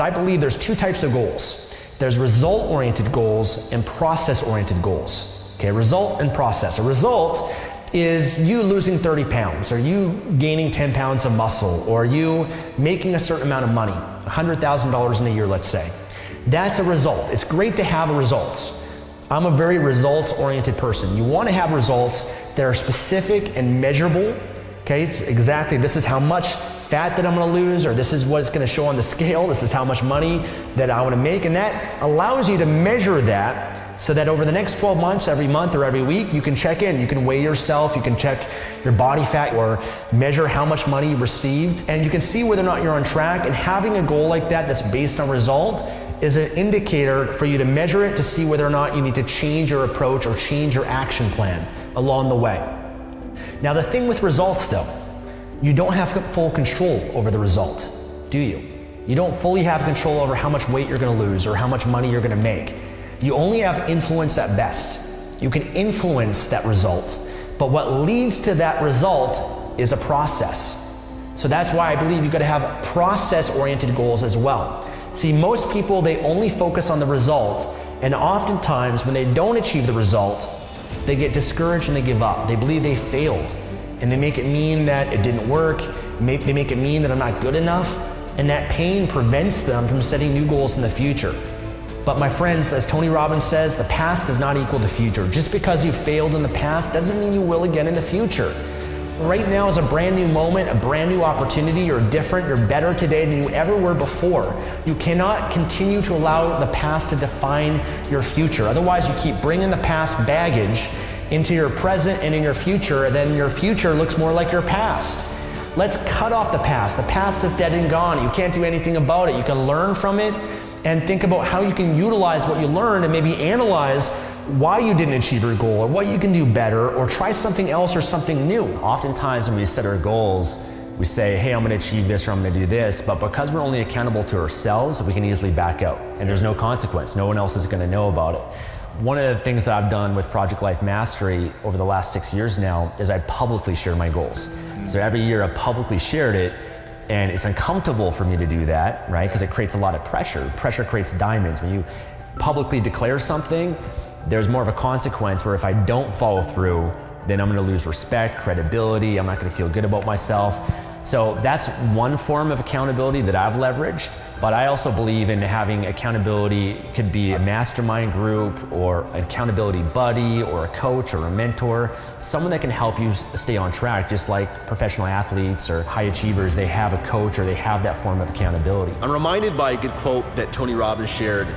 I believe there's two types of goals. There's result-oriented goals and process-oriented goals. Okay, result and process. A result is you losing 30 pounds, or you gaining 10 pounds of muscle, or you making a certain amount of money, $100,000 in a year, let's say. That's a result. It's great to have results. I'm a very results-oriented person. You want to have results that are specific and measurable. Okay, it's exactly, this is how much fat that I'm going to lose, or this is what it's going to show on the scale, this is how much money that I want to make, and that allows you to measure that so that over the next 12 months, every month or every week, you can check in, you can weigh yourself, you can check your body fat or measure how much money you received, and you can see whether or not you're on track. And having a goal like that that's based on result is an indicator for you to measure it to see whether or not you need to change your approach or change your action plan along the way. Now, the thing with results though, you don't have full control over the result, do you? You don't fully have control over how much weight you're going to lose or how much money you're going to make. You only have influence at best. You can influence that result, but what leads to that result is a process. So that's why I believe you've got to have process-oriented goals as well. See, most people, they only focus on the result, and oftentimes when they don't achieve the result, they get discouraged and they give up. They believe they failed. And they make it mean that it didn't work, they make it mean that I'm not good enough, and that pain prevents them from setting new goals in the future. But my friends, as Tony Robbins says, the past does not equal the future. Just because you failed in the past doesn't mean you will again in the future. Right now is a brand new moment, a brand new opportunity. You're different, you're better today than you ever were before. You cannot continue to allow the past to define your future. Otherwise, you keep bringing the past baggage into your present and in your future, and then your future looks more like your past. Let's cut off the past. The past is dead and gone. You can't do anything about it. You can learn from it and think about how you can utilize what you learned and maybe analyze why you didn't achieve your goal or what you can do better or try something else or something new. Oftentimes when we set our goals, we say, hey, I'm going to achieve this or I'm going to do this, but because we're only accountable to ourselves, we can easily back out and there's no consequence. No one else is going to know about it. One of the things that I've done with Project Life Mastery over the last 6 years now is I publicly share my goals. So every year I publicly shared it, and it's uncomfortable for me to do that, right? Because it creates a lot of pressure. Pressure creates diamonds. When you publicly declare something, there's more of a consequence where if I don't follow through, then I'm going to lose respect, credibility, I'm not going to feel good about myself. So that's one form of accountability that I've leveraged, but I also believe in having accountability. It could be a mastermind group or an accountability buddy or a coach or a mentor, someone that can help you stay on track, just like professional athletes or high achievers, they have a coach or they have that form of accountability. I'm reminded by a good quote that Tony Robbins shared,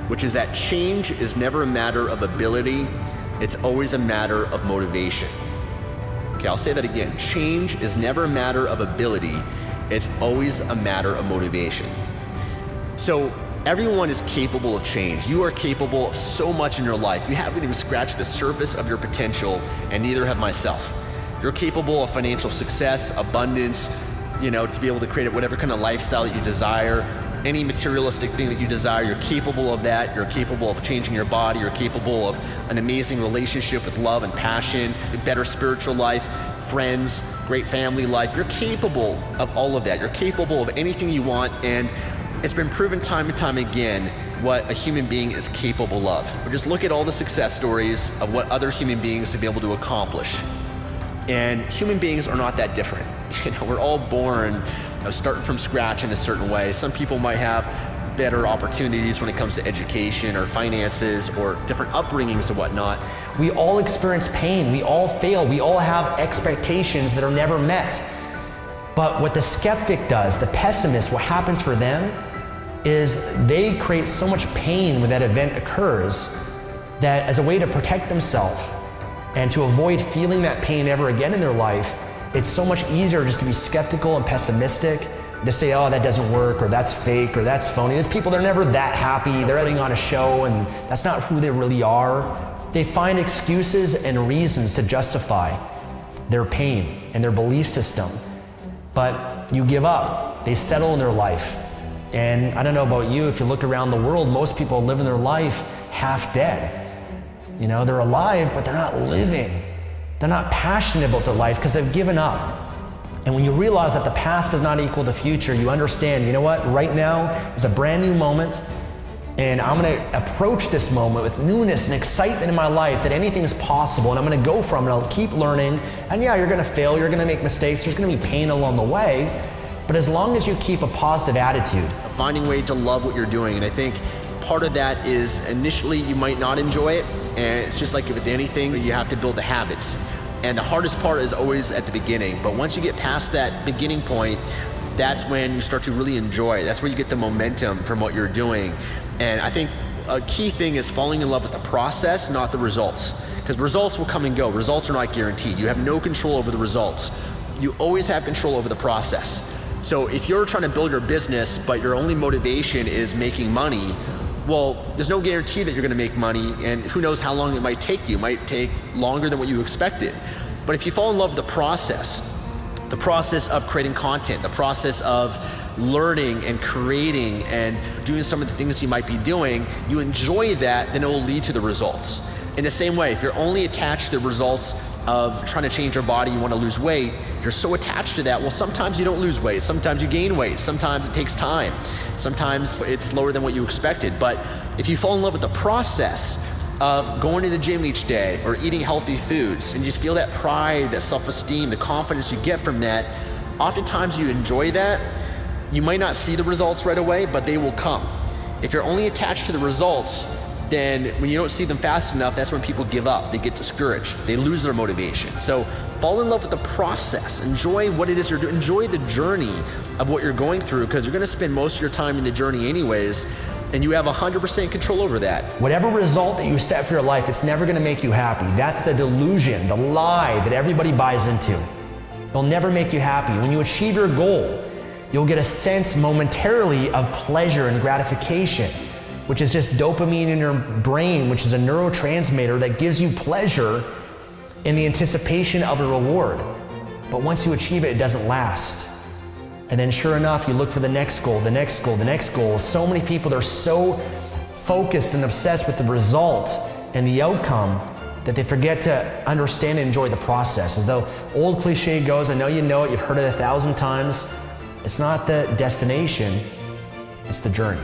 which is that change is never a matter of ability, it's always a matter of motivation. Okay, I'll say that again. Change is never a matter of ability, it's always a matter of motivation. So everyone is capable of change. You are capable of so much in your life. You haven't even scratched the surface of your potential, and neither have myself. You're capable of financial success, abundance, to be able to create whatever kind of lifestyle that you desire. Any materialistic thing that you desire, you're capable of that. You're capable of changing your body. You're capable of an amazing relationship with love and passion, a better spiritual life, friends, great family life. You're capable of all of that. You're capable of anything you want, and it's been proven time and time again what a human being is capable of. Just look at all the success stories of what other human beings have been able to accomplish. And human beings are not that different. We're all born starting from scratch in a certain way. Some people might have better opportunities when it comes to education or finances or different upbringings and whatnot. We all experience pain, we all fail, we all have expectations that are never met. But what the skeptic does, the pessimist, what happens for them is they create so much pain when that event occurs that as a way to protect themselves and to avoid feeling that pain ever again in their life, it's so much easier just to be skeptical and pessimistic, to say, oh, that doesn't work, or that's fake, or that's phony. There's people, they're never that happy, they're putting on a show, and that's not who they really are. They find excuses and reasons to justify their pain and their belief system. But you give up, they settle in their life. And I don't know about you, if you look around the world, most people are living their life half dead. They're alive, but they're not living. They're not passionate about their life because they've given up. And when you realize that the past does not equal the future, you understand, you know what, right now is a brand new moment, and I'm gonna approach this moment with newness and excitement in my life that anything's possible, and I'm gonna go from it, I'll keep learning, and yeah, you're gonna fail, you're gonna make mistakes, there's gonna be pain along the way, but as long as you keep a positive attitude. Finding a way to love what you're doing, and I think part of that is initially you might not enjoy it, and it's just like with anything, you have to build the habits. And the hardest part is always at the beginning, but once you get past that beginning point, that's when you start to really enjoy it. That's where you get the momentum from what you're doing. And I think a key thing is falling in love with the process, not the results. Because results will come and go. Results are not guaranteed. You have no control over the results. You always have control over the process. So if you're trying to build your business, but your only motivation is making money, well, there's no guarantee that you're gonna make money, and who knows how long it might take you. It might take longer than what you expected. But if you fall in love with the process of creating content, the process of learning and creating and doing some of the things you might be doing, you enjoy that, then it will lead to the results. In the same way, if you're only attached to the results of trying to change your body, you want to lose weight, you're so attached to that, well, sometimes you don't lose weight, sometimes you gain weight, sometimes it takes time, sometimes it's slower than what you expected. But if you fall in love with the process of going to the gym each day or eating healthy foods, and you just feel that pride, that self-esteem, the confidence you get from that, oftentimes you enjoy that. You might not see the results right away, but they will come. If you're only attached to the results, then when you don't see them fast enough, that's when people give up, they get discouraged, they lose their motivation. So fall in love with the process, enjoy what it is you're doing, enjoy the journey of what you're going through, because you're gonna spend most of your time in the journey anyways, and you have 100% control over that. Whatever result that you set for your life, it's never gonna make you happy. That's the delusion, the lie that everybody buys into. It'll never make you happy. When you achieve your goal, you'll get a sense momentarily of pleasure and gratification, which is just dopamine in your brain, which is a neurotransmitter that gives you pleasure in the anticipation of a reward. But once you achieve it, it doesn't last. And then sure enough, you look for the next goal, the next goal, the next goal. So many people are so focused and obsessed with the result and the outcome that they forget to understand and enjoy the process. As though old cliche goes, I know you know it, you've heard it 1,000 times, it's not the destination, it's the journey.